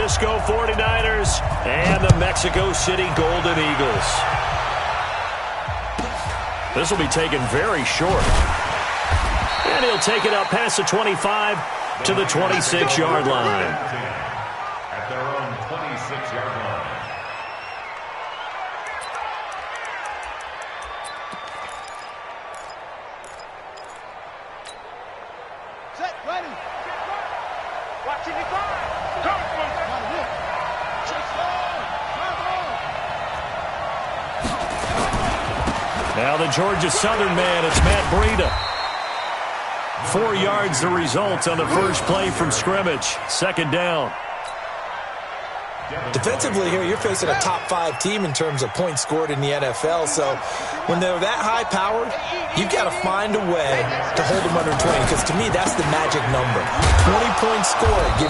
Francisco 49ers and the Mexico City Golden Eagles. This will be taken very short. And he'll take it up past the 25 to the 26-yard line. At their own 26-yard line. Set, ready. Watching the guard. Now the Georgia Southern man, it's Matt Breida. 4 yards the result on the first play from scrimmage. Second down. Defensively here, you're facing a top-5 team in terms of points scored in the NFL. So when they're that high-powered, you've got to find a way to hold them under 20. Because to me, that's the magic number. 20 points scored, you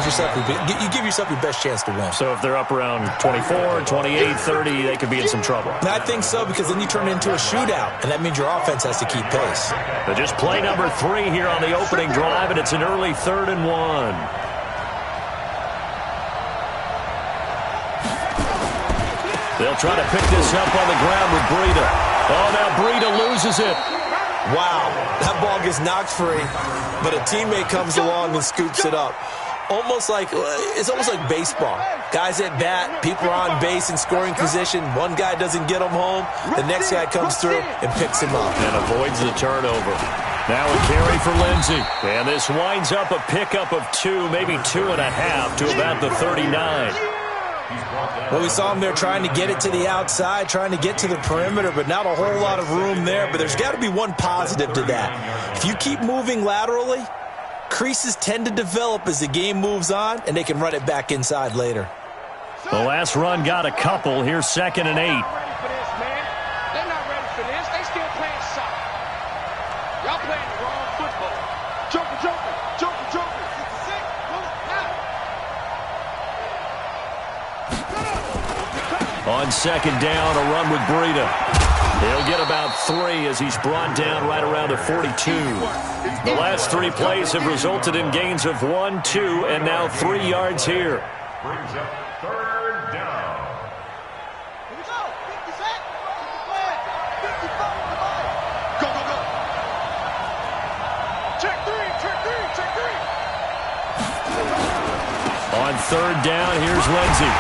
give yourself your best chance to win. So if they're up around 24, 28, 30, they could be in some trouble. And I think so, because then you turn it into a shootout, and that means your offense has to keep pace. But just play number 3 here on the opening drive, and it's an early 3rd and 1. They'll try to pick this up on the ground with Breida. Oh, now Breida loses it. Wow, that ball gets knocked free, but a teammate comes along and scoops it up. It's almost like baseball. Guys at bat, people are on base in scoring position. One guy doesn't get him home. The next guy comes through and picks him up. And avoids the turnover. Now a carry for Lindsey. And this winds up a pickup of 2, maybe 2.5 to about the 39. Well, we saw him there trying to get it to the outside, trying to get to the perimeter, but not a whole lot of room there. But there's got to be one positive to that. If you keep moving laterally, creases tend to develop as the game moves on, and they can run it back inside later. The last run got a couple. Here's 2nd and 8. They're not ready for this. They still playing soccer. Y'all playing the wrong football. Joker, joker, joker, joker. 66, pull it now. On 2nd down, a run with Breida. He'll get about 3 as he's brought down right around the 42. The last 3 plays have resulted in gains of 1, 2, and now 3 yards here. Brings up 3rd down. Here we go. 50 set. 50 flag. 55. Go, go, go. Check 3, check 3, check 3. On 3rd down, here's Lindsey.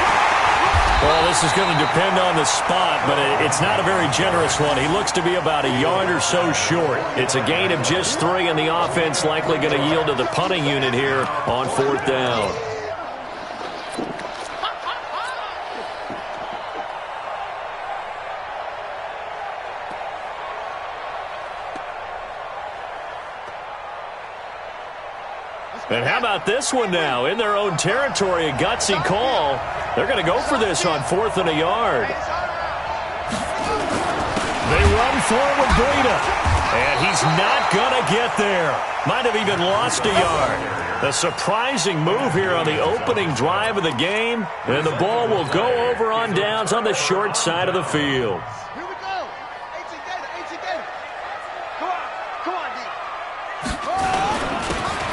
Well, this is going to depend on the spot, but it's not a very generous one. He looks to be about a yard or so short. It's a gain of just 3, and the offense likely going to yield to the punting unit here on 4th down. And how about this one now? In their own territory, a gutsy call. They're going to go for this on 4th and a yard. They run forward, Breida. And he's not going to get there. Might have even lost a yard. A surprising move here on the opening drive of the game. And the ball will go over on downs on the short side of the field. Here we go. 18 Gator. Come on, D.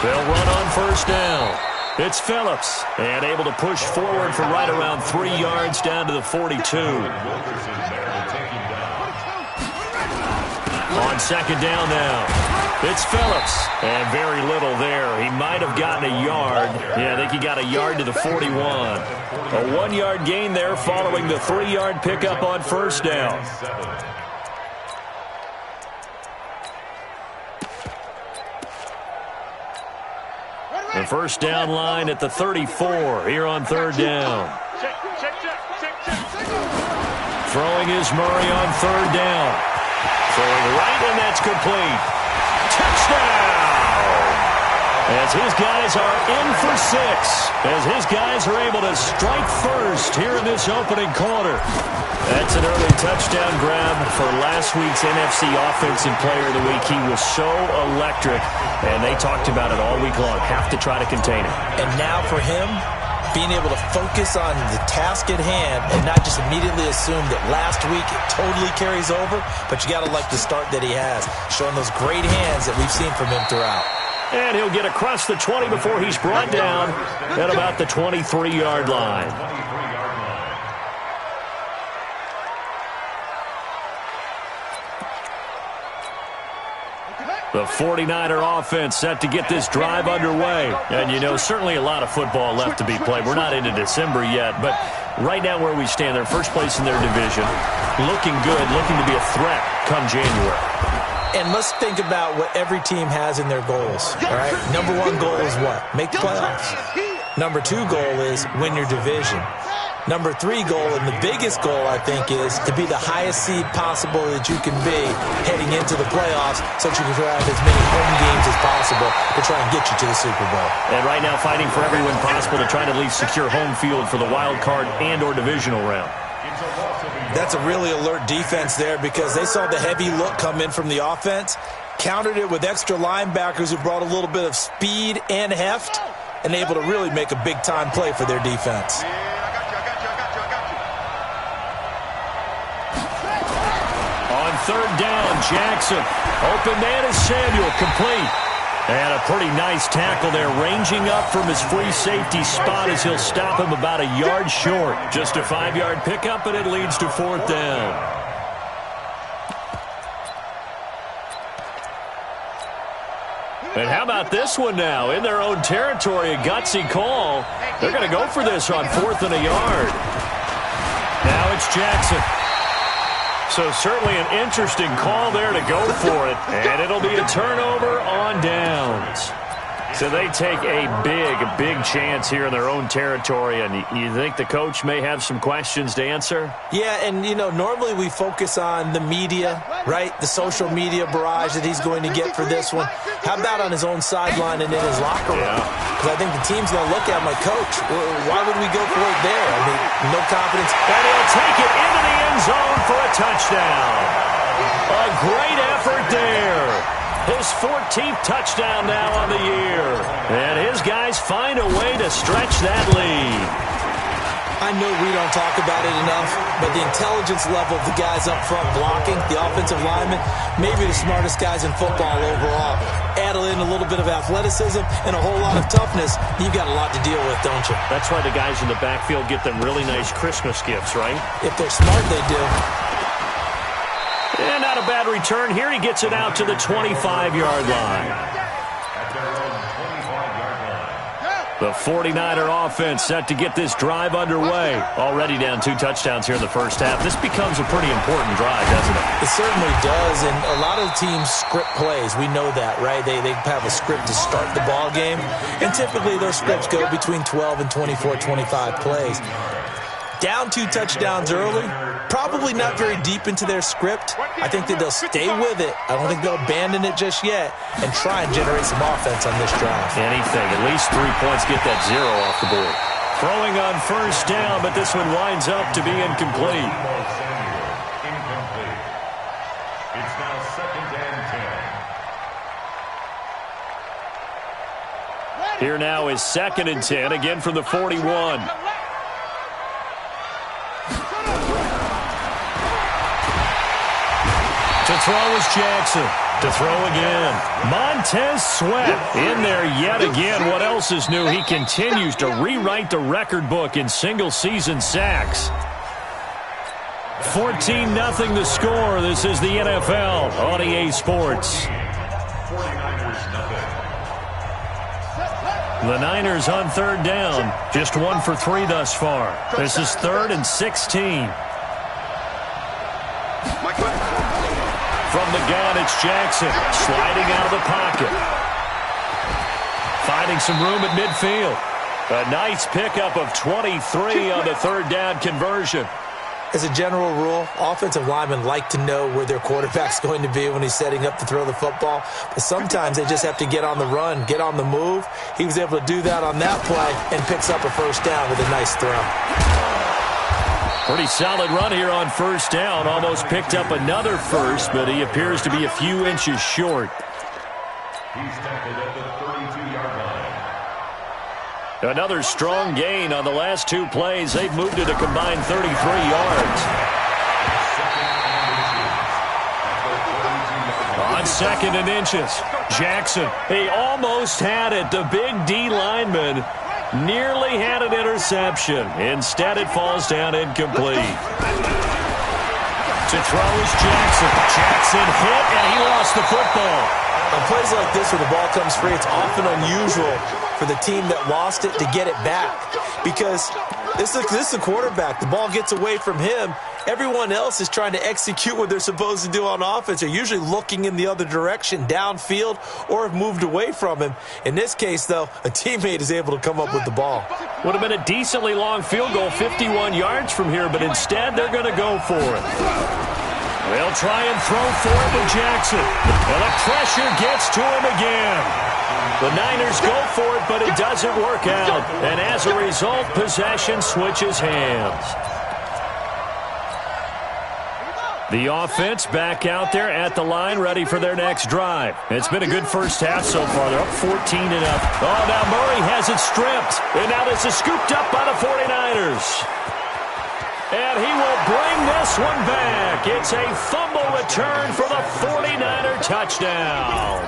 They'll run on 1st down. It's Phillips, and able to push forward for right around 3 yards down to the 42. On 2nd down now, it's Phillips, and very little there. He might have gotten a yard. Yeah, I think he got a yard to the 41. A 1-yard gain there following the 3-yard pickup on 1st down. The 1st down line at the 34 here on 3rd down. Throwing is Murray on 3rd down. Throwing right, and that's complete. Touchdown! As his guys are in for 6. As his guys are able to strike first here in this opening quarter. That's an early touchdown grab for last week's NFC Offensive Player of the Week. He was so electric, and they talked about it all week long. Have to try to contain him. And now for him, being able to focus on the task at hand and not just immediately assume that last week it totally carries over, but you got to like the start that he has, showing those great hands that we've seen from him throughout. And he'll get across the 20 before he's brought down at about the 23-yard line. The 49er offense set to get this drive underway. And, you know, certainly a lot of football left to be played. We're not into December yet, but right now where we stand, they're first place in their division. Looking good, looking to be a threat come January. And let's think about what every team has in their goals, all right? Number one goal is what? Make the playoffs. Number two goal is win your division. Number three goal, and the biggest goal, I think, is to be the highest seed possible that you can be heading into the playoffs so that you can have as many home games as possible to try and get you to the Super Bowl. And right now fighting for every win possible to try to at least secure home field for the wild card and or divisional round. That's a really alert defense there because they saw the heavy look come in from the offense, countered it with extra linebackers who brought a little bit of speed and heft, and able to really make a big-time play for their defense. On third down, Jackson. Open man is Samuel, complete. And a pretty nice tackle there, ranging up from his free safety spot as he'll stop him about a yard short. Just a 5-yard pickup, and it leads to fourth down. And how about this one now? In their own territory, a gutsy call. They're going to go for this on 4th and a yard. Now it's Jackson. So certainly an interesting call there to go for it. And it'll be a turnover on downs. So they take a big chance here in their own territory. And you think the coach may have some questions to answer? Yeah, and, you know, normally we focus on the media, right? The social media barrage that he's going to get for this one. How about on his own sideline and in his locker room? Because I think the team's going to look at him like, Coach, why would we go for it there? I mean, no confidence. And he'll take it into the end zone for a touchdown. A great effort there. His 14th touchdown now on the year. And his guys find a way to stretch that lead. I know we don't talk about it enough, but the intelligence level of the guys up front blocking, the offensive linemen, maybe the smartest guys in football overall. Add in a little bit of athleticism and a whole lot of toughness, you've got a lot to deal with, don't you? That's why the guys in the backfield get them really nice Christmas gifts, right? If they're smart, they do. And not a bad return. Here he gets it out to the 25-yard line. The 49er offense set to get this drive underway. Already down 2 touchdowns here in the first half. This becomes a pretty important drive, doesn't it? It certainly does, and a lot of teams script plays. We know that, right? They have a script to start the ball game, and typically those scripts go between 12 and 24, 25 plays. Down 2 touchdowns early, probably not very deep into their script. I think that they'll stay with it. I don't think they'll abandon it just yet and try and generate some offense on this drive. Anything, at least 3 points, get that 0 off the board. Throwing on first down, but this one winds up to be incomplete. It's now 2nd and 10. Here now is 2nd and 10, again from the 41. To throw is Jackson. To throw again. Montez Sweat in there yet again. What else is new? He continues to rewrite the record book in single-season sacks. 14-0 the score. This is the NFL on EA Sports. The Niners on third down. Just 1 for 3 thus far. This is 3rd and 16. From the gun, it's Jackson sliding out of the pocket. Finding some room at midfield. A nice pickup of 23 on the 3rd down conversion. As a general rule, offensive linemen like to know where their quarterback's going to be when he's setting up to throw the football. But sometimes they just have to get on the run, get on the move. He was able to do that on that play and picks up a first down with a nice throw. Pretty solid run here on first down. Almost picked up another first, but he appears to be a few inches short. He's tackled at the 32-yard line. Another strong gain on the last 2 plays. They've moved it a combined 33 yards. On On 2nd and inches. Jackson, he almost had it. The big D lineman nearly had an interception. Instead, it falls down incomplete. To throw is Jackson. Jackson hit, and he lost the football. On plays like this where the ball comes free, it's often unusual for the team that lost it to get it back. Because this is the quarterback. The ball gets away from him. Everyone else is trying to execute what they're supposed to do on offense. They're usually looking in the other direction, downfield, or have moved away from him. In this case, though, a teammate is able to come up with the ball. Would have been a decently long field goal, 51 yards from here, but instead they're going to go for it. They'll try and throw for it with Jackson. And the pressure gets to him again. The Niners go for it, but it doesn't work out. And as a result, possession switches hands. The offense back out there at the line, ready for their next drive. It's been a good first half so far. They're up 14-0. Oh, now Murray has it stripped. And now this is scooped up by the 49ers. And he will bring this one back. It's a fumble return for the 49er touchdown.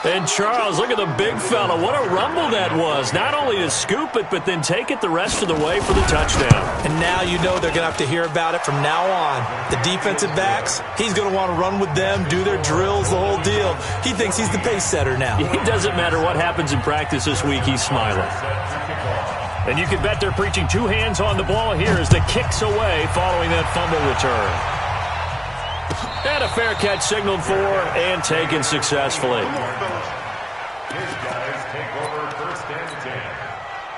And Charles, look at the big fella. What a rumble that was. Not only to scoop it, but then take it the rest of the way for the touchdown. And now you know they're going to have to hear about it from now on. The defensive backs, he's going to want to run with them, do their drills, the whole deal. He thinks he's the pace setter now. It doesn't matter what happens in practice this week. He's smiling. And you can bet they're preaching two hands on the ball here as the kick's away following that fumble return. And a fair catch signaled for and taken successfully. His guys take over 1st and 10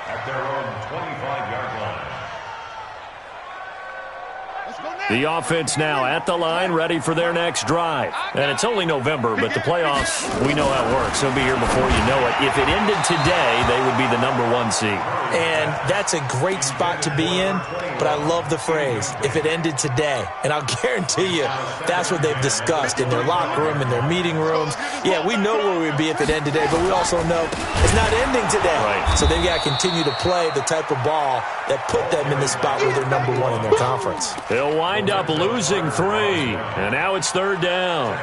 at their own 25-yard line. The offense now at the line, ready for their next drive. And it's only November, but the playoffs, we know how it works. They'll be here before you know it. If it ended today, they would be the #1 seed. And that's a great spot to be in, but I love the phrase, if it ended today. And I'll guarantee you that's what they've discussed in their locker room, in their meeting rooms. Yeah, we know where we'd be if it ended today, but we also know it's not ending today. Right. So they've got to continue to play the type of ball that put them in the spot where they're #1 in their conference. They'll wind up losing 3, and now it's 3rd down.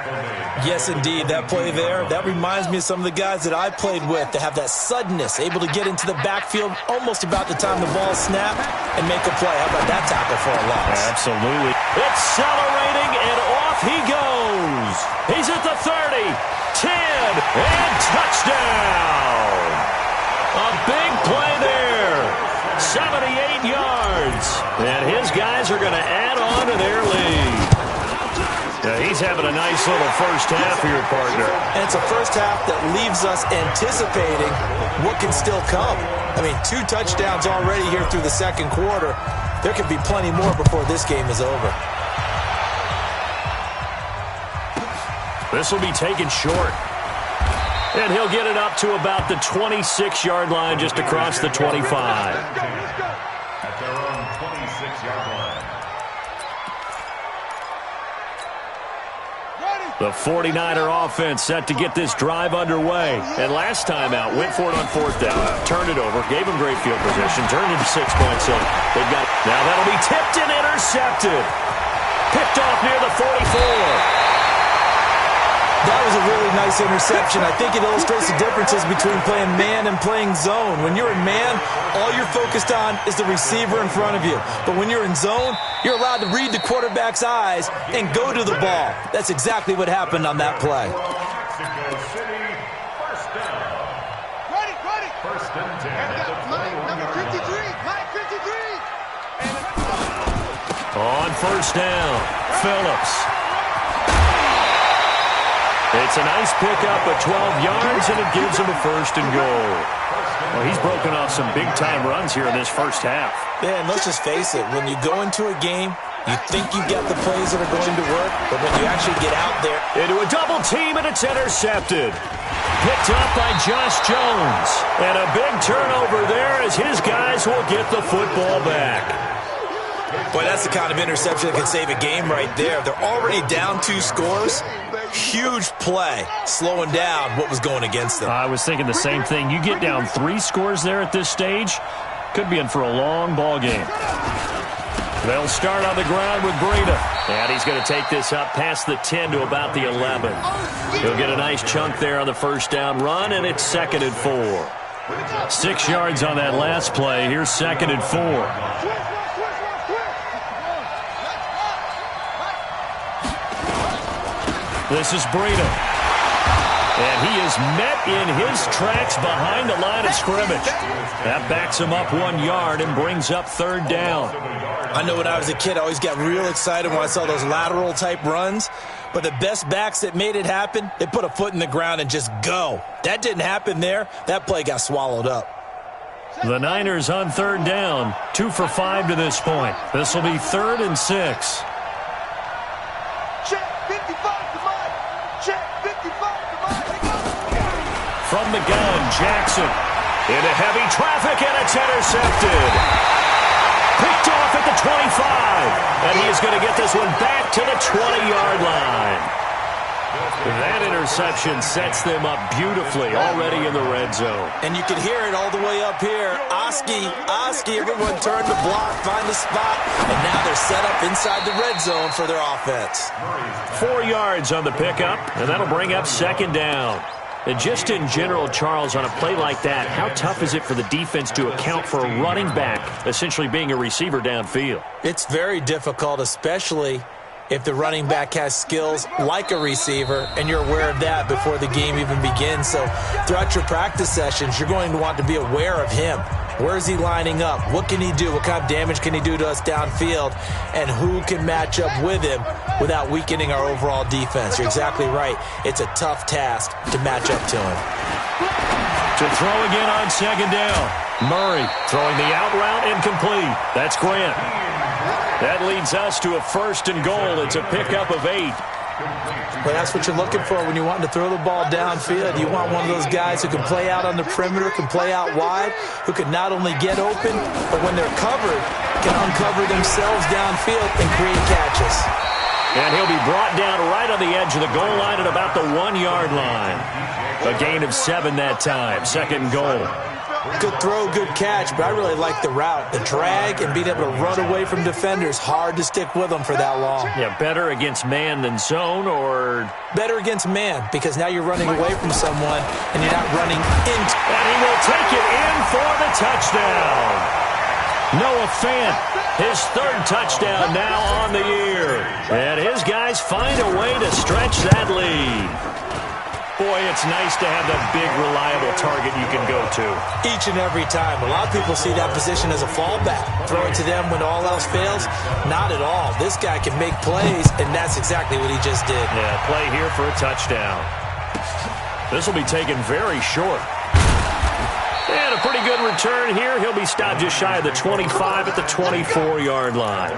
Yes, indeed. That play there, that reminds me of some of the guys that I played with to have that suddenness, able to get into the backfield almost about the time the ball snapped and make a play. How about that tackle for a loss? Absolutely. Accelerating, and off he goes. He's at the 30, 10, and touchdown. A big play there. 78 yards. And his guys are going to add on to their lead. Yeah, he's having a nice little first half here, partner. And it's a first half that leaves us anticipating what can still come. I mean, 2 touchdowns already here through the second quarter. There could be plenty more before this game is over. This will be taken short. And he'll get it up to about the 26-yard line, just across the 25. At their own 26-yard line. The 49er offense set to get this drive underway. And last time out, went for it on 4th down, turned it over, gave him great field position, turned into 6 points. So they've got, now that'll be tipped and intercepted. Picked off near the 44. That was a really nice interception. I think it illustrates the differences between playing man and playing zone. When you're in man, all you're focused on is the receiver in front of you. But when you're in zone, you're allowed to read the quarterback's eyes and go to the ball. That's exactly what happened on that play. Mexico City, 1st down. Ready. 1st and 10 at the 21-yard line. On 1st down, Phillips. It's a nice pickup of 12 yards, and it gives him a 1st and goal. Well, he's broken off some big-time runs here in this first half. Yeah, and let's just face it. When you go into a game, you think you've got the plays that are going to work, but when you actually get out there. Into a double team, and it's intercepted. Picked up by Josh Jones. And a big turnover there as his guys will get the football back. Boy, that's the kind of interception that can save a game right there. They're already down 2 scores. Huge play, slowing down what was going against them. I was thinking the same thing. You get down 3 scores there at this stage, could be in for a long ball game. They'll start on the ground with Breida. And he's going to take this up past the 10 to about the 11. He'll get a nice chunk there on the first down run, and it's 2nd and 4. 6 yards on that last play. Here's 2nd and 4. This is Breida. And he is met in his tracks behind the line of scrimmage. That backs him up 1 yard and brings up 3rd down. I know when I was a kid, I always got real excited when I saw those lateral-type runs. But the best backs that made it happen, they put a foot in the ground and just go. That didn't happen there. That play got swallowed up. The Niners on 3rd down. 2 for 5 to this point. This will be 3rd and 6. From the gun, Jackson into heavy traffic, and it's intercepted. Picked off at the 25, and he is going to get this one back to the 20-yard line. That interception sets them up beautifully already in the red zone. And you can hear it all the way up here. Oski, everyone turned to block, find the spot, and now they're set up inside the red zone for their offense. 4 yards on the pickup, and that'll bring up 2nd down. And just in general, Charles, on a play like that, how tough is it for the defense to account for a running back essentially being a receiver downfield? It's very difficult, especially if the running back has skills like a receiver, and you're aware of that before the game even begins. So throughout your practice sessions, you're going to want to be aware of him. Where is he lining up? What can he do? What kind of damage can he do to us downfield? And who can match up with him without weakening our overall defense? You're exactly right. It's a tough task to match up to him. To throw again on 2nd down. Murray throwing the out route incomplete. That's Grant. That leads us to a 1st and goal. It's a pickup of 8. Well, that's what you're looking for when you're wanting to throw the ball downfield. You want one of those guys who can play out on the perimeter, can play out wide, who can not only get open, but when they're covered, can uncover themselves downfield and create catches. And he'll be brought down right on the edge of the goal line at about the 1-yard line. A gain of 7 that time. 2nd goal. Good throw, good catch, but I really like the route. The drag and being able to run away from defenders, hard to stick with them for that long. Yeah, better against man than zone, or? Better against man, because now you're running away from someone and you're not running into. And he will take it in for the touchdown. Noah Fant, his 3rd touchdown now on the year. And his guys find a way to stretch that lead. Boy, it's nice to have that big, reliable target you can go to. Each and every time. A lot of people see that position as a fallback. Throw it to them when all else fails. Not at all. This guy can make plays, and that's exactly what he just did. Yeah, play here for a touchdown. This will be taken very short. And a pretty good return here. He'll be stopped just shy of the 25 at the 24-yard line.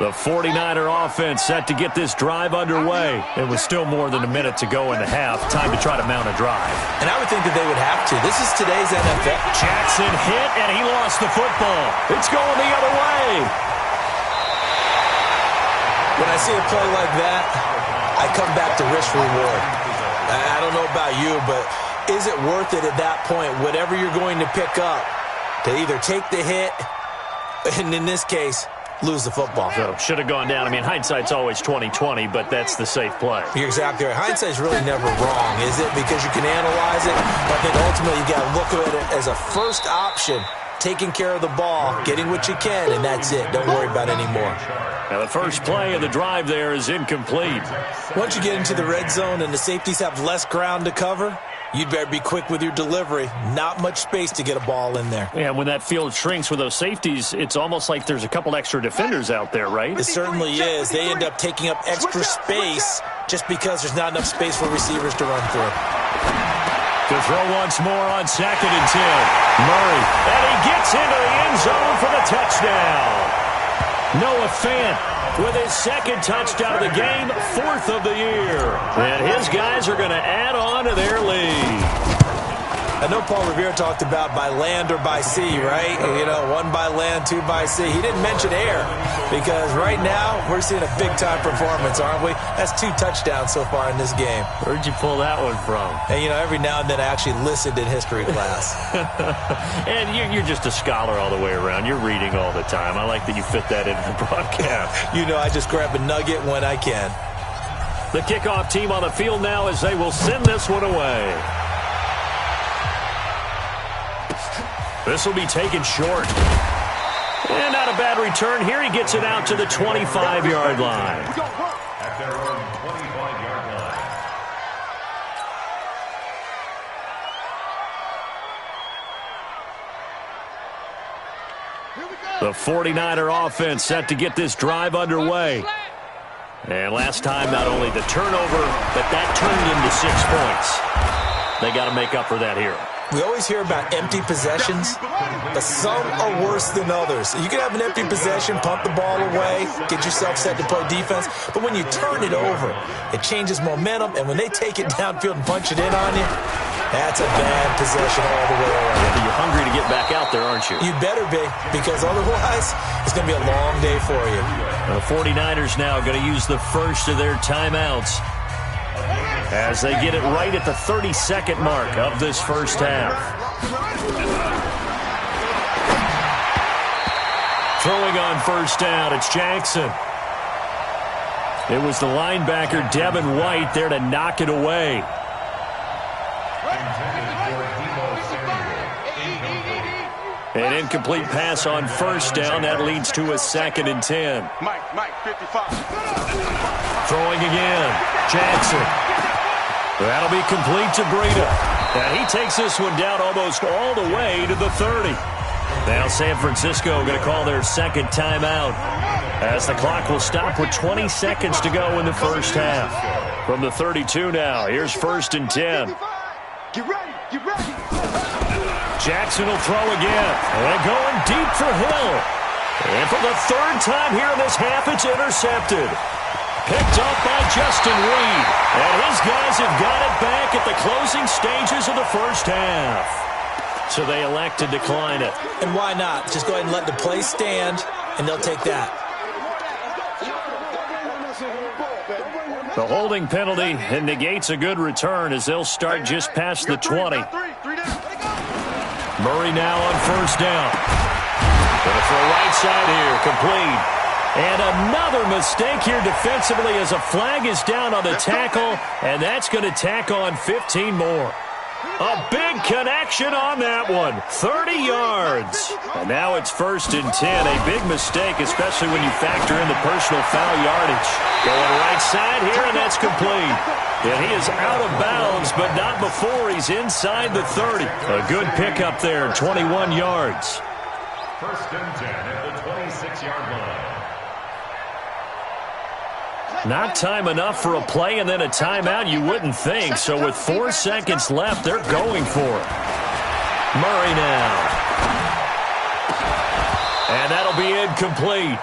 The 49er offense set to get this drive underway. It was still more than a minute to go in the half. Time to try to mount a drive. And I would think that they would have to. This is today's NFL. Jackson hit, and he lost the football. It's going the other way. When I see a play like that, I come back to risk reward. I don't know about you, but is it worth it at that point, whatever you're going to pick up, to either take the hit, and in this case, lose the football? So, should have gone down. I mean, hindsight's always 20/20, but that's the safe play. You're exactly right. Hindsight's really never wrong, is it? Because you can analyze it, but I think ultimately you got to look at it as a first option, taking care of the ball, getting what you can, and that's it. Don't worry about it anymore. Now, the first play of the drive there is incomplete. Once you get into the red zone and the safeties have less ground to cover, you'd better be quick with your delivery. Not much space to get a ball in there. Yeah, when that field shrinks with those safeties, it's almost like there's a couple extra defenders out there, right? It certainly is. They end up taking up extra space just because there's not enough space for receivers to run through. To throw once more on 2nd and 10. Murray, and he gets into the end zone for the touchdown. Noah Fant with his 2nd touchdown of the game, 4th of the year. And his guys are going to add on to their lead. I know Paul Revere talked about by land or by sea, right? You know, 1 by land, 2 by sea. He didn't mention air because right now we're seeing a big-time performance, aren't we? That's 2 touchdowns so far in this game. Where'd you pull that one from? And, you know, every now and then I actually listened in history class. And you're just a scholar all the way around. You're reading all the time. I like that you fit that into the broadcast. You know, I just grab a nugget when I can. The kickoff team on the field now as they will send this one away. This will be taken short. And not a bad return here. He gets it out to the 25-yard line. At their own 25-yard line. The 49er offense set to get this drive underway. And last time, not only the turnover, but that turned into 6 points. They got to make up for that here. We always hear about empty possessions, but some are worse than others. You can have an empty possession, pump the ball away, get yourself set to play defense, but when you turn it over, it changes momentum, and when they take it downfield and punch it in on you, that's a bad possession all the way around. Yeah, but you're hungry to get back out there, aren't you? You better be, because otherwise, it's going to be a long day for you. The 49ers now going to use the first of their timeouts as they get it right at the 32nd mark of this first half. Throwing on first down, it's Jackson. It was the linebacker, Devin White, there to knock it away. An incomplete pass on first down. That leads to a 2nd and 10. Mike, 55. Throwing again. Jackson. That'll be complete to Breida. And he takes this one down almost all the way to the 30. Now San Francisco going to call their second timeout as the clock will stop with 20 seconds to go in the first half. From the 32 now, here's 1st and 10. Get ready. Jackson will throw again. And going deep for Hill. And for the 3rd time here in this half, it's intercepted. Picked up by Justin Reed. And his guys have got it back at the closing stages of the first half. So they elect to decline it. And why not? Just go ahead and let the play stand, and they'll take that. The holding penalty negates a good return as they'll start just past the 20. Murray now on first down. Going for a right side here, complete. And another mistake here defensively as a flag is down on the tackle, and that's going to tack on 15 more. A big connection on that one. 30 yards. And now it's 1st and 10. A big mistake, especially when you factor in the personal foul yardage. Going right side here, and that's complete. And he is out of bounds, but not before he's inside the 30. A good pickup there, 21 yards. 1st and 10 at the 26-yard line. Not time enough for a play and then a timeout, you wouldn't think. So with 4 seconds left, they're going for it. Murray now. And that'll be incomplete.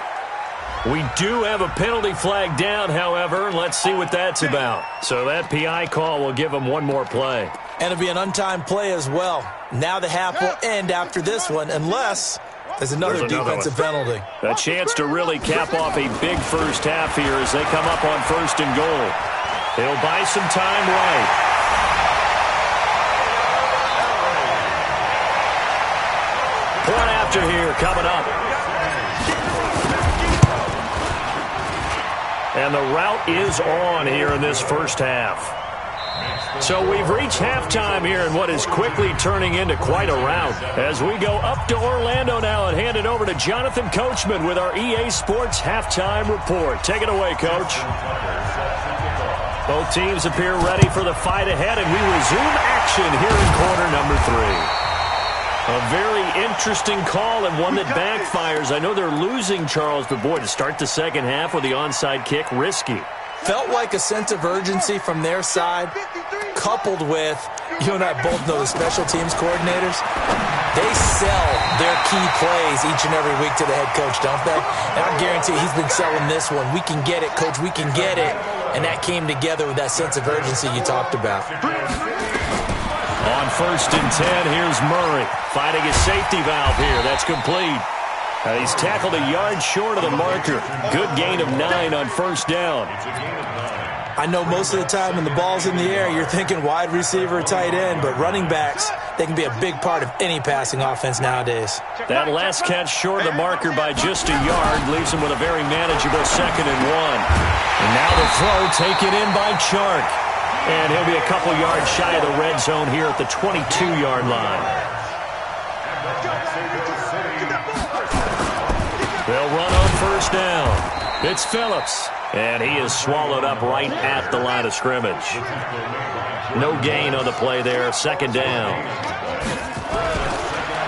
We do have a penalty flag down, however. Let's see what that's about. So that PI call will give them one more play. And it'll be an untimed play as well. Now the half will end after this one, unless there's another defensive penalty. A chance to really cap off a big first half here as they come up on 1st and goal. They'll buy some time right. Point after here coming up. And the route is on here in this first half. So we've reached halftime here in what is quickly turning into quite a rout. As we go up to Orlando now and hand it over to Jonathan Coachman with our EA Sports Halftime Report. Take it away, Coach. Both teams appear ready for the fight ahead, and we resume action here in quarter number 3. A very interesting call and one that backfires. I know they're losing, Charles, but boy, to start the second half with the onside kick, risky. Felt like a sense of urgency from their side, coupled with, you and I both know the special teams coordinators, they sell their key plays each and every week to the head coach, don't they? And I guarantee he's been selling this one. We can get it, coach, we can get it. And that came together with that sense of urgency you talked about. On 1st and 10, here's Murray finding his safety valve here. That's complete. He's tackled a yard short of the marker. Good gain of 9 on 1st down. I know most of the time when the ball's in the air, you're thinking wide receiver, tight end, but running backs, they can be a big part of any passing offense nowadays. That last catch short of the marker by just a yard leaves him with a very manageable 2nd and 1. And now the throw taken in by Chark. And he'll be a couple yards shy of the red zone here at the 22-yard line. They'll run on 1st down. It's Phillips. And he is swallowed up right at the line of scrimmage. No gain on the play there. 2nd down.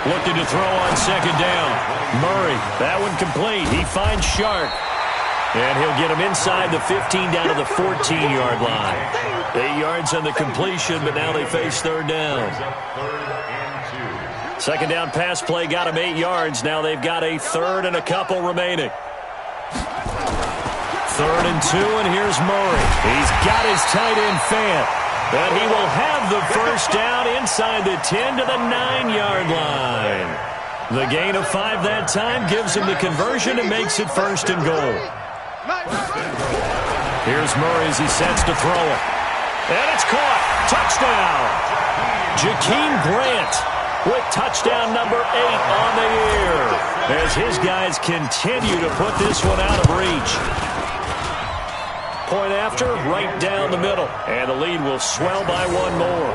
Looking to throw on 2nd down. Murray, that one complete. He finds Shark. And he'll get him inside the 15 down to the 14-yard line. 8 yards on the completion, but now they face 3rd down. 2nd down pass play got him 8 yards. Now they've got a 3rd and a couple remaining. 3rd and 2, and here's Murray. He's got his tight end Fant. And he will have the 1st down inside the 10 to the 9-yard line. The gain of 5 that time gives him the conversion and makes it 1st and goal. Here's Murray as he sets to throw it. And it's caught. Touchdown. Jakeem Grant with touchdown number 8 on the year as his guys continue to put this one out of reach. Point after, right down the middle. And the lead will swell by 1 more.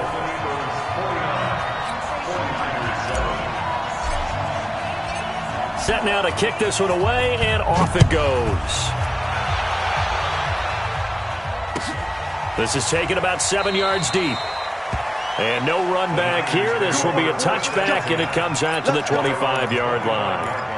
Set now to kick this one away, and off it goes. This is taken about 7 yards deep. And no run back here. This will be a touchback, and it comes out to the 25-yard line.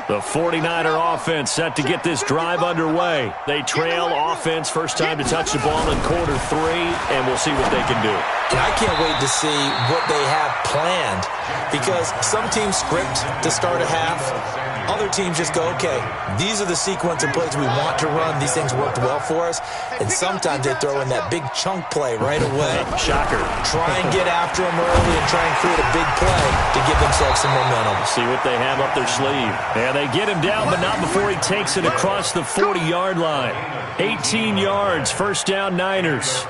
The 49er offense set to get this drive underway. They trail offense, first time to touch the ball in quarter 3, and we'll see what they can do. And I can't wait to see what they have planned, because some teams script to start a half. Other teams just go, okay, these are the sequence of plays we want to run. These things worked well for us. And sometimes they throw in that big chunk play right away. Shocker. Try and get after them early and try and create a big play to give themselves some momentum. See what they have up their sleeve. And they get him down, but not before he takes it across the 40-yard line. 18 yards, 1st down Niners.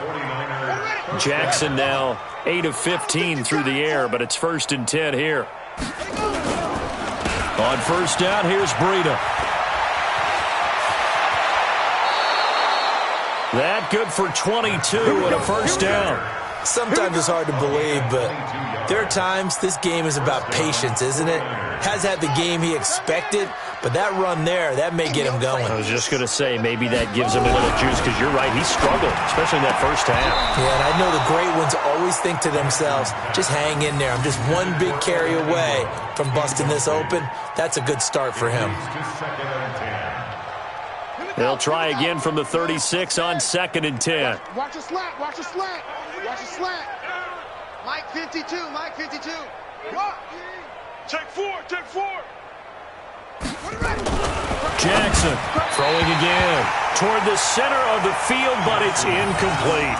Jackson now 8 of 15 through the air, but it's 1st and 10 here. On 1st down, here's Breida. That good for 22 and a 1st down. Sometimes it's hard to believe, but there are times this game is about patience, isn't it? Has had the game he expected, but that run there, that may get him going. I was just going to say, maybe that gives him a little juice, because you're right, he struggled, especially in that 1st half. Yeah, and I know the great ones always think to themselves, just hang in there. I'm just one big carry away from busting this open. That's a good start for him. They'll try again from the 36 on 2nd and 10. Watch a slant, watch a slant, watch a slant. Mike 52, Mike 52. What? Take 4, take 4. Jackson throwing again toward the center of the field, but it's incomplete.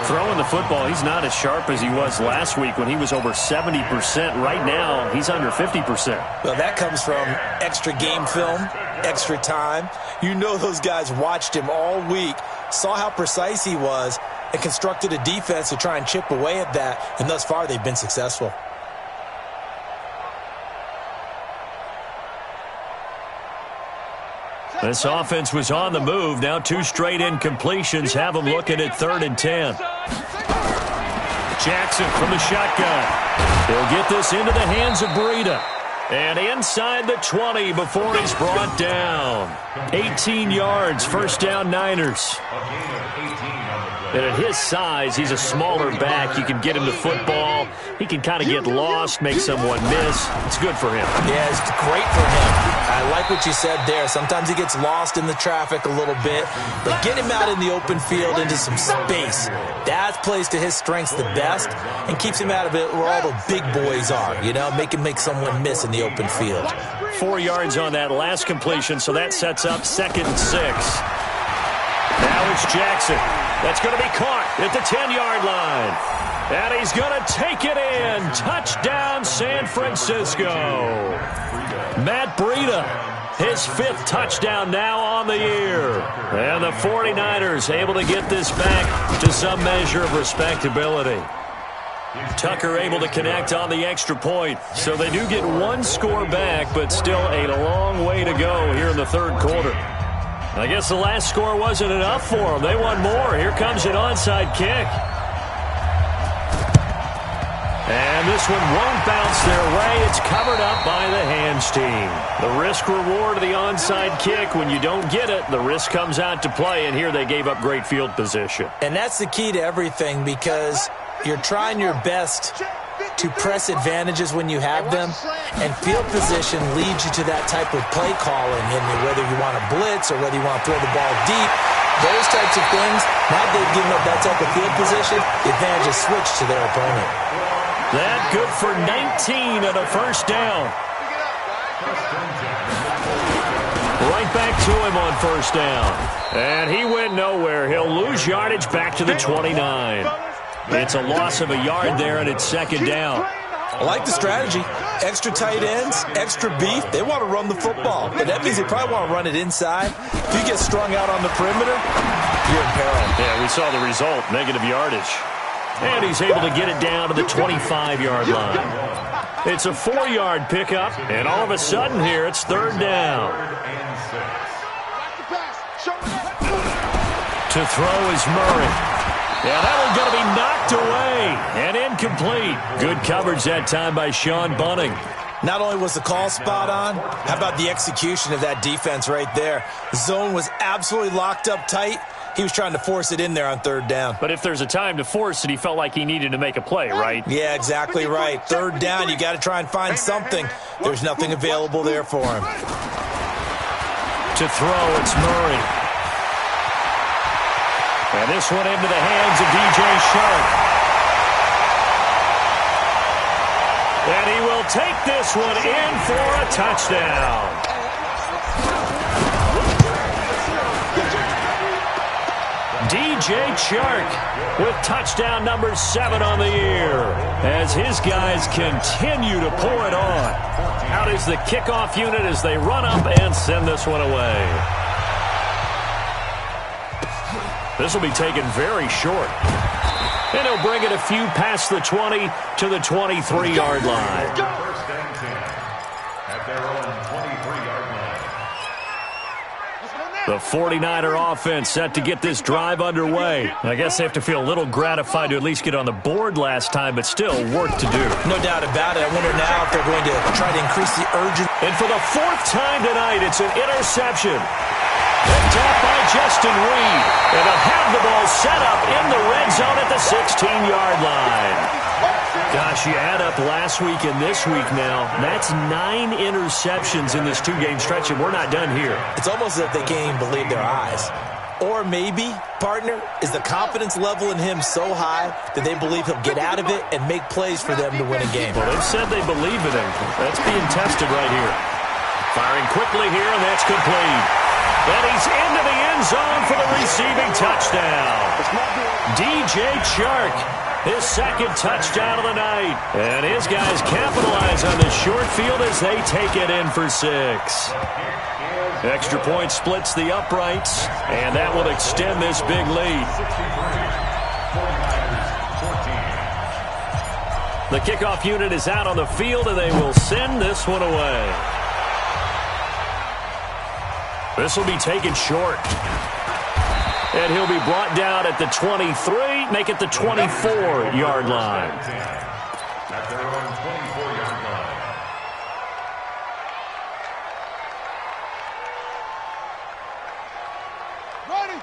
Throwing the football, he's not as sharp as he was last week when he was over 70%. Right now, he's under 50%. Well, that comes from extra game film, extra time. You know those guys watched him all week, saw how precise he was, and constructed a defense to try and chip away at that, and thus far they've been successful. This offense was on the move. Now 2 straight incompletions have them looking at 3rd and 10. Jackson from the shotgun. He'll get this into the hands of Breida. And inside the 20 before he's brought down. 18 yards, 1st down Niners. And at his size, he's a smaller back. You can get him the football. He can kind of get lost, make someone miss. It's good for him. Yeah, it's great for him. I like what you said there. Sometimes he gets lost in the traffic a little bit, but get him out in the open field into some space. That plays to his strengths the best and keeps him out of it where all the big boys are, you know, make him make someone miss in the open field. 4 yards on that last completion, so that sets up 2nd and 6. Now it's Jackson. That's going to be caught at the 10-yard line. And he's going to take it in. Touchdown, San Francisco. Matt Breida, his 5th touchdown now on the year. And the 49ers able to get this back to some measure of respectability. Tucker able to connect on the extra point. So they do get 1 score back, but still a long way to go here in the 3rd quarter. I guess the last score wasn't enough for them. They want more. Here comes an onside kick. And this one won't bounce their way. It's covered up by the hands team. The risk-reward of the onside kick, when you don't get it, the risk comes out to play, and here they gave up great field position. And that's the key to everything, because you're trying your best to press advantages when you have them, and field position leads you to that type of play calling, and whether you want to blitz or whether you want to throw the ball deep, those types of things. Now they've given up that type of field position, the advantage is switched to their opponent. That good for 19 and a first down. Right back to him on first down. And he went nowhere. He'll lose yardage back to the 29. It's a loss of a yard there, and it's 2nd down. I like the strategy. Extra tight ends, extra beef. They want to run the football, but that means they probably want to run it inside. If you get strung out on the perimeter, you're in peril. Yeah, we saw the result, negative yardage. And he's able to get it down to the 25-yard line. It's a 4-yard pickup, and all of a sudden here it's 3rd down. To throw is Murray. Yeah, that one's going to be knocked away and incomplete. Good coverage that time by Sean Bunting. Not only was the call spot on, how about the execution of that defense right there? The zone was absolutely locked up tight. He was trying to force it in there on 3rd down. But if there's a time to force it, he felt like he needed to make a play, right? Yeah, exactly right. 3rd down, you got to try and find something. There's nothing available there for him. To throw, it's Murray. And this one into the hands of DJ Shark. And he will take this one in for a touchdown. DJ Chark with touchdown number 7 on the year as his guys continue to pour it on. Out is the kickoff unit as they run up and send this one away. This will be taken very short. And he'll bring it a few past the 20 to the 23-yard line. First and 10 at their own 23-yard line. The 49er offense set to get this drive underway. I guess they have to feel a little gratified to at least get on the board last time, but still work to do. No doubt about it. I wonder now if they're going to try to increase the urgency. And for the 4th time tonight, it's an interception. Picked off by Justin Reed. And they'll have the ball set up in the red zone at the 16-yard line. Gosh, you add up last week and this week now, that's 9 interceptions in this 2-game stretch, and we're not done here. It's almost as if they can't even believe their eyes. Or maybe, partner, is the confidence level in him so high that they believe he'll get out of it and make plays for them to win a game. Well, they've said they believe in him. That's being tested right here. Firing quickly here, and that's complete. And he's into the end zone for the receiving touchdown. DJ Chark, his 2nd touchdown of the night. And his guys capitalize on the short field as they take it in for 6. Extra point splits the uprights, and that will extend this big lead. The kickoff unit is out on the field, and they will send this one away. This will be taken short. And he'll be brought down at the 23, make it the 24-yard line. At their own 24-yard line.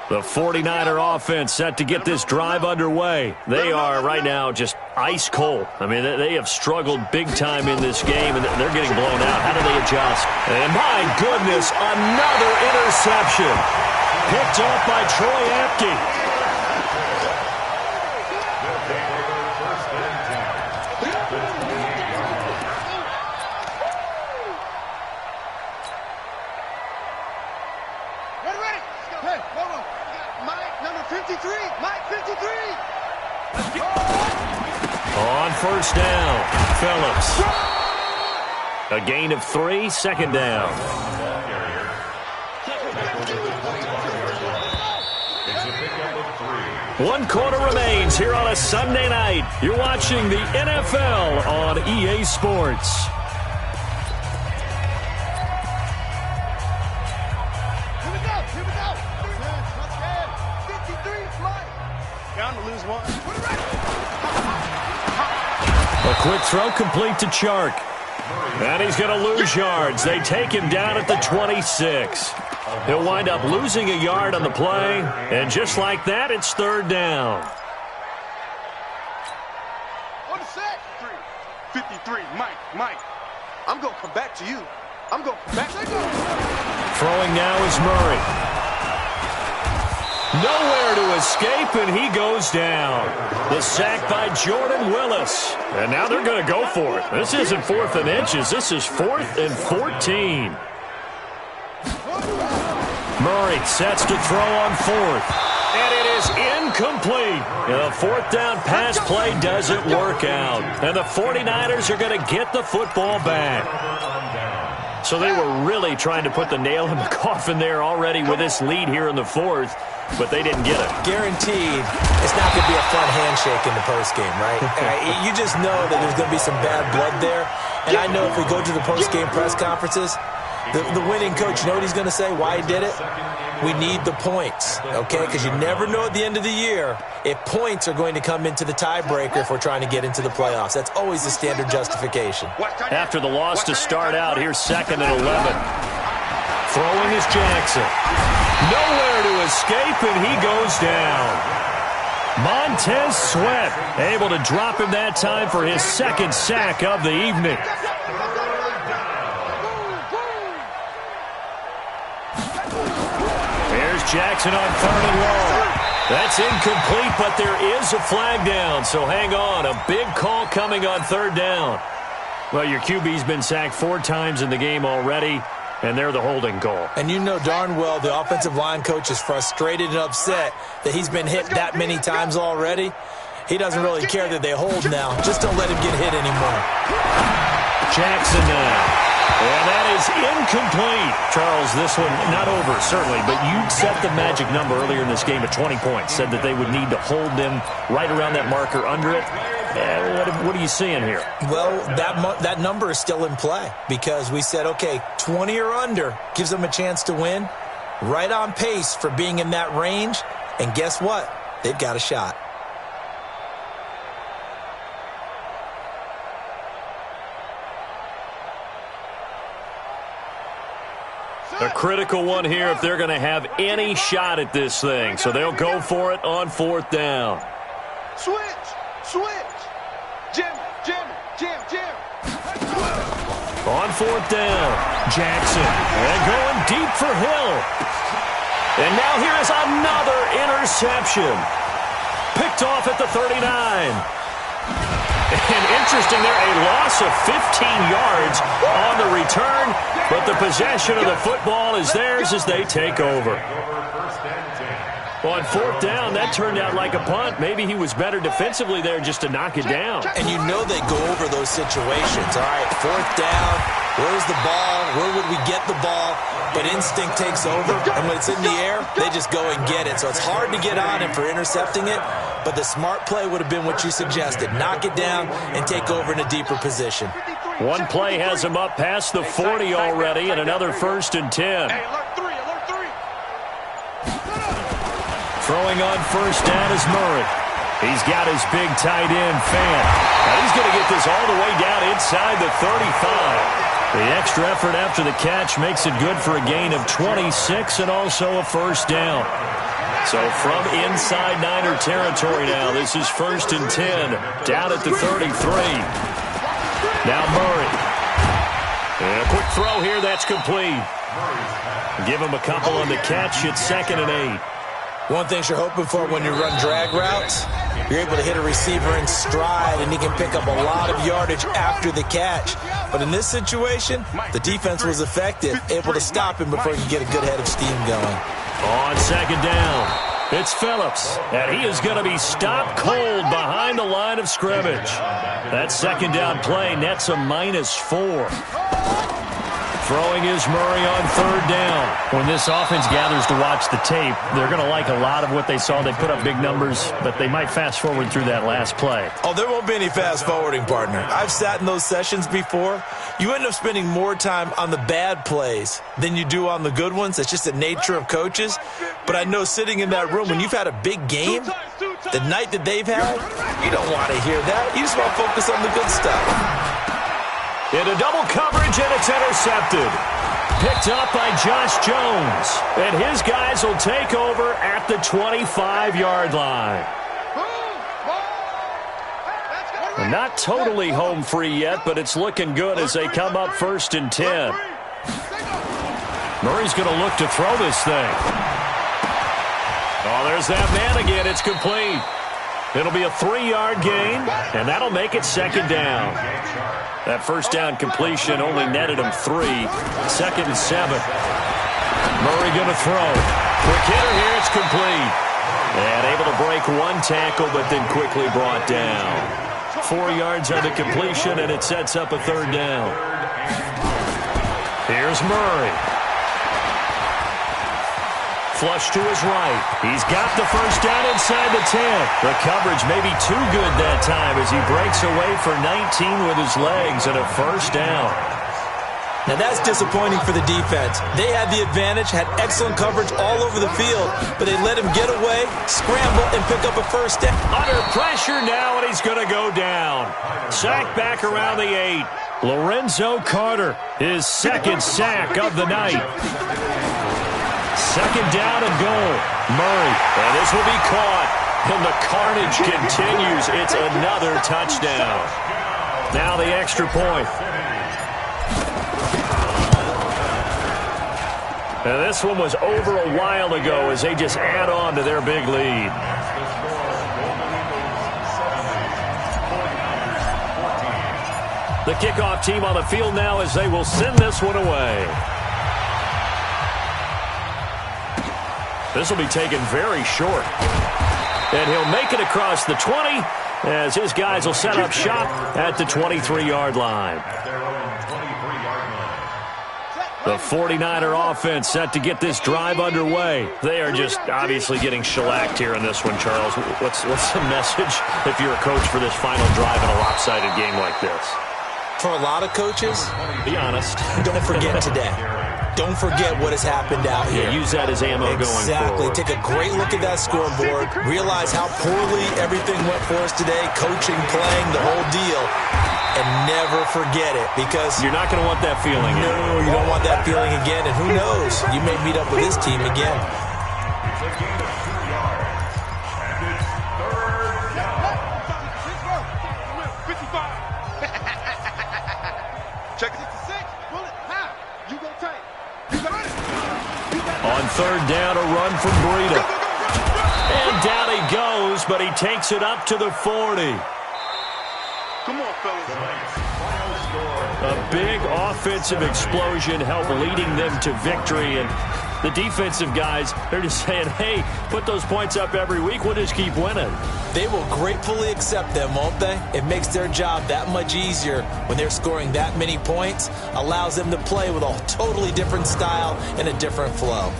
The 49er offense set to get this drive underway. They are right now just ice cold. I mean, they have struggled big time in this game, and they're getting blown out. How do they adjust? And my goodness, another interception. Picked off by Troy Apke. Ready. Hey, hold on. My number 15. 53, Mike, 53. On first down, Phillips. A gain of 3, second down. One quarter remains here on a Sunday night. You're watching the NFL on EA Sports. Here we go. 53, Mike. Down to lose one. A quick throw complete to Chark. And he's going to lose yards. They take him down at the 26. He'll wind up losing a yard on the play. And just like that, it's third down. On the set. 53, Mike. I'm going to come back to you. I'm going to come back to you. Throwing now is Murray. Nowhere to escape, and he goes down. The sack by Jordan Willis. And now they're going to go for it. This isn't 4th and inches. This is 4th and 14. Murray sets to throw on 4th. And it is incomplete. The 4th down pass play doesn't work out. And the 49ers are going to get the football back. So they were really trying to put the nail in the coffin there already with this lead here in the 4th. But they didn't get it. Guaranteed, it's not going to be a fun handshake in the postgame, right? You just know that there's going to be some bad blood there. And I know if we go to the postgame press conferences, the winning coach, you know what he's going to say, why he did it? We need the points, okay? Because you never know at the end of the year if points are going to come into the tiebreaker if we're trying to get into the playoffs. That's always the standard justification. After the loss to start out, here's 2nd and 11. Throwing is Jackson. Nowhere to escape, and he goes down. Montez Sweat able to drop him that time for his 2nd sack of the evening. Here's Jackson on 3rd and long. That's incomplete, but there is a flag down, so hang on. A big call coming on 3rd down. Well, your QB's been sacked 4 times in the game already. And they're the holding goal. And you know darn well the offensive line coach is frustrated and upset that he's been hit that many times already. He doesn't really care that they hold now. Just don't let him get hit anymore. Jackson now. And that is incomplete. Charles, this one not over, certainly, but you set the magic number earlier in this game at 20 points. Said that they would need to hold them right around that marker under it. What are you seeing here? Well, that number is still in play because we said, okay, 20 or under gives them a chance to win. Right on pace for being in that range. And guess what? They've got a shot. A critical one here if they're going to have any shot at this thing. So they'll go for it on 4th down. Switch. Jim. On 4th down, Jackson. And going deep for Hill. And now here is another interception. Picked off at the 39. And interesting there, a loss of 15 yards on the return. But the possession of the football is theirs as they take over. On 4th down, that turned out like a punt. Maybe he was better defensively there just to knock it down. And you know they go over those situations. All right, 4th down, where's the ball? Where would we get the ball? But instinct takes over, and when it's in the air, they just go and get it. So it's hard to get on him for intercepting it, but the smart play would have been what you suggested. Knock it down and take over in a deeper position. One play has him up past the 40 already, and another 1st and 10. Throwing on 1st down is Murray. He's got his big tight end, Fant. Now he's going to get this all the way down inside the 35. The extra effort after the catch makes it good for a gain of 26 and also a 1st down. So from inside Niner territory now, this is 1st and 10, down at the 33. Now Murray. And a quick throw here, that's complete. Give him a couple on the catch. It's 2nd and 8. One thing you're hoping for when you run drag routes, you're able to hit a receiver in stride, and he can pick up a lot of yardage after the catch. But in this situation, the defense was effective, able to stop him before he could get a good head of steam going. On 2nd down, It's Phillips, and he is going to be stopped cold behind the line of scrimmage. That second down play nets a -4. Throwing is Murray on third down. When this offense gathers to watch the tape, they're going to like a lot of what they saw. They put up big numbers, but they might fast forward through that last play. Oh, there won't be any fast forwarding, partner. I've sat in those sessions before. You end up spending more time on the bad plays than you do on the good ones. It's just the nature of coaches. But I know sitting in that room, when you've had a big game, the night that they've had, you don't want to hear that. You just want to focus on the good stuff. Into double coverage, and it's intercepted. Picked up by Josh Jones. And his guys will take over at the 25-yard line. We're not totally home free yet, but it's looking good as they come up 1st and 10. Murray's going to look to throw this thing. Oh, there's that man again. It's complete. It'll be a 3-yard gain, and that'll make it 2nd down. That first down completion only netted him 3. 2nd and 7. Murray going to throw. Quick hitter here. It's complete. And able to break one tackle, but then quickly brought down. 4 yards on the completion, and it sets up a 3rd down. Here's Murray. Flush to his right. He's got the first down inside the 10. The coverage may be too good that time as he breaks away for 19 with his legs and a 1st down. Now that's disappointing for the defense. They had the advantage, had excellent coverage all over the field, but they let him get away, scramble, and pick up a 1st down. Under pressure now, and he's going to go down. Sacked back around the 8. Lorenzo Carter, his 2nd sack of the night. 2nd down and goal. Murray, and this will be caught. And the carnage continues. It's another touchdown. Now the extra point. And this one was over a while ago as they just add on to their big lead. The kickoff team on the field now as they will send this one away. This will be taken very short. And he'll make it across the 20 as his guys will set up shop at the 23-yard line. The 49er offense set to get this drive underway. They are just obviously getting shellacked here in this one, Charles. What's the message if you're a coach for this final drive in a lopsided game like this? For a lot of coaches, be honest, don't forget today. Don't forget what has happened out here. Yeah, use that as ammo going forward. Exactly. Take a great look at that scoreboard. Realize how poorly everything went for us today. Coaching, playing, the whole deal. And never forget it, because you're not going to want that feeling again. No, you don't want that feeling again. And who knows? You may meet up with this team again. It's a gain of 2 yards. And it's 3rd down. 55. Check it. 6. Pull it. How? You go tight. You got it. On 3rd down, a run from Breida. And down he goes, but he takes it up to the 40. Come on, fellas. A big offensive explosion helped leading them to victory. And the defensive guys, they're just saying, hey, put those points up every week. We'll just keep winning. They will gratefully accept them, won't they? It makes their job that much easier when they're scoring that many points. Allows them to play with a totally different style and a different flow.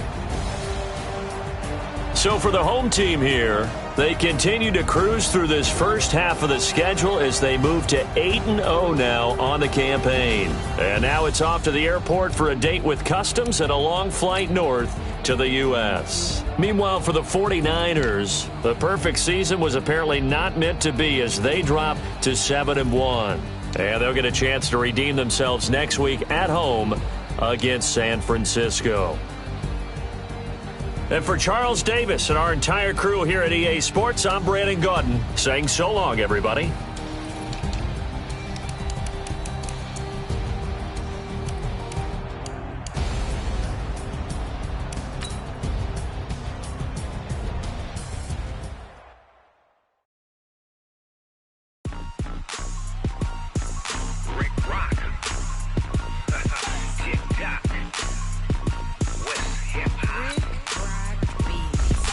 So for the home team here, they continue to cruise through this first half of the schedule as they move to 8-0 now on the campaign. And now it's off to the airport for a date with Customs and a long flight north to the U.S. Meanwhile, for the 49ers, the perfect season was apparently not meant to be as they drop to 7-1. And they'll get a chance to redeem themselves next week at home against San Francisco. And for Charles Davis and our entire crew here at EA Sports, I'm Brandon Gaudin saying so long, everybody.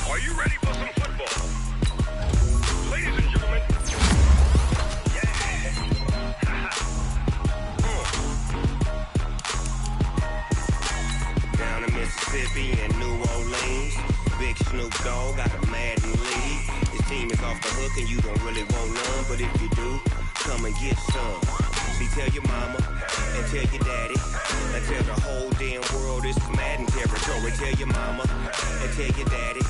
Are you ready for team is off the hook and you don't really want none, but if you do, come and get some. See, tell your mama and tell your daddy and tell the whole damn world this is Madden territory. Tell your mama and tell your daddy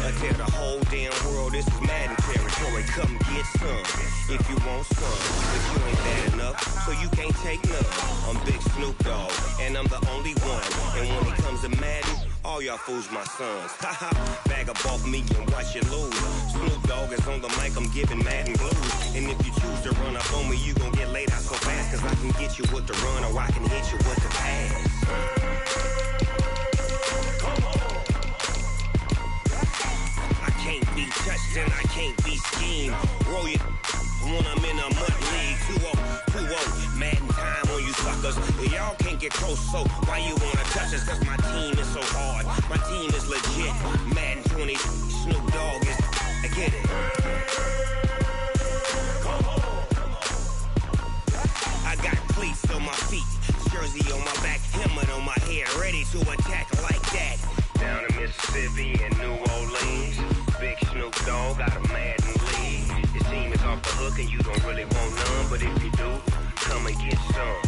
and tell the whole damn world this is Madden territory. Come get some if you want some, but you ain't bad enough, so you can't take none. I'm Big Snoop Dogg, and I'm the only one. And when it comes to Madden, all y'all fools my sons. Haha, bag up off me and watch you lose. Snoop Dogg is on the mic, I'm giving Madden blues. And if you choose to run up on me, you gon' get laid out so fast, cause I can get you with the run or I can hit you with the pass. I can't be touched and I can't be schemed. Roll you when I'm in a mud league. 2-0, Madden time on you suckers. Y'all can't get close, so why you wanna touch us? Cause my team is so hard, my team is legit. Madden 20, Snoop Dogg is, I get it. I got cleats on my feet, jersey on my back, helmet on my head, ready to attack like that. Down in Mississippi and New Orleans, Big Snoop Dogg got a Madden league. His team is off the hook and you don't really want none, but if you do, come and get some.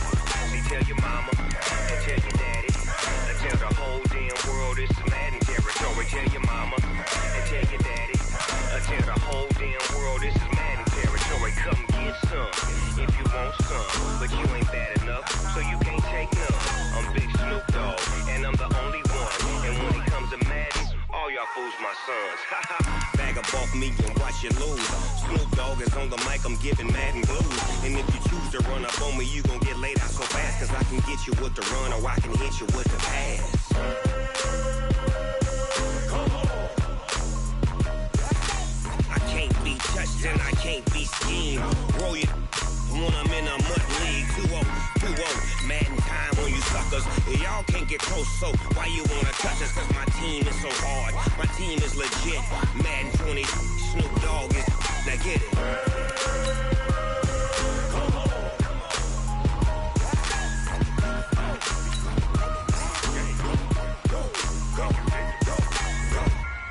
See, tell your mama and tell your daddy and tell the whole damn world this is Madden territory. Tell your mama and tell your daddy and tell the whole damn world this is Madden territory. Come get some if you want some, but you ain't bad enough, so you can't take none. I'm Big Snoop Dogg, and I'm the only one. And when it comes to Madden, all y'all fools my sons. Haha, bag up off me and watch you lose. Snoop Dogg is on the mic, I'm giving Madden blues. And if you choose to run up on me, you gon' get laid out so fast, cause I can get you with the run or I can hit you with the pass. I can't be touched and I can't be schemed. Roll you when I'm in a mud league. 2-0, Madden time on you suckers. Y'all can't get close, so why you wanna touch us? Cause my team is so hard, my team is legit. Madden 20, Snoop Dogg is, now get it.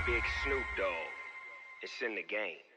Big Snoop Dogg, it's in the game.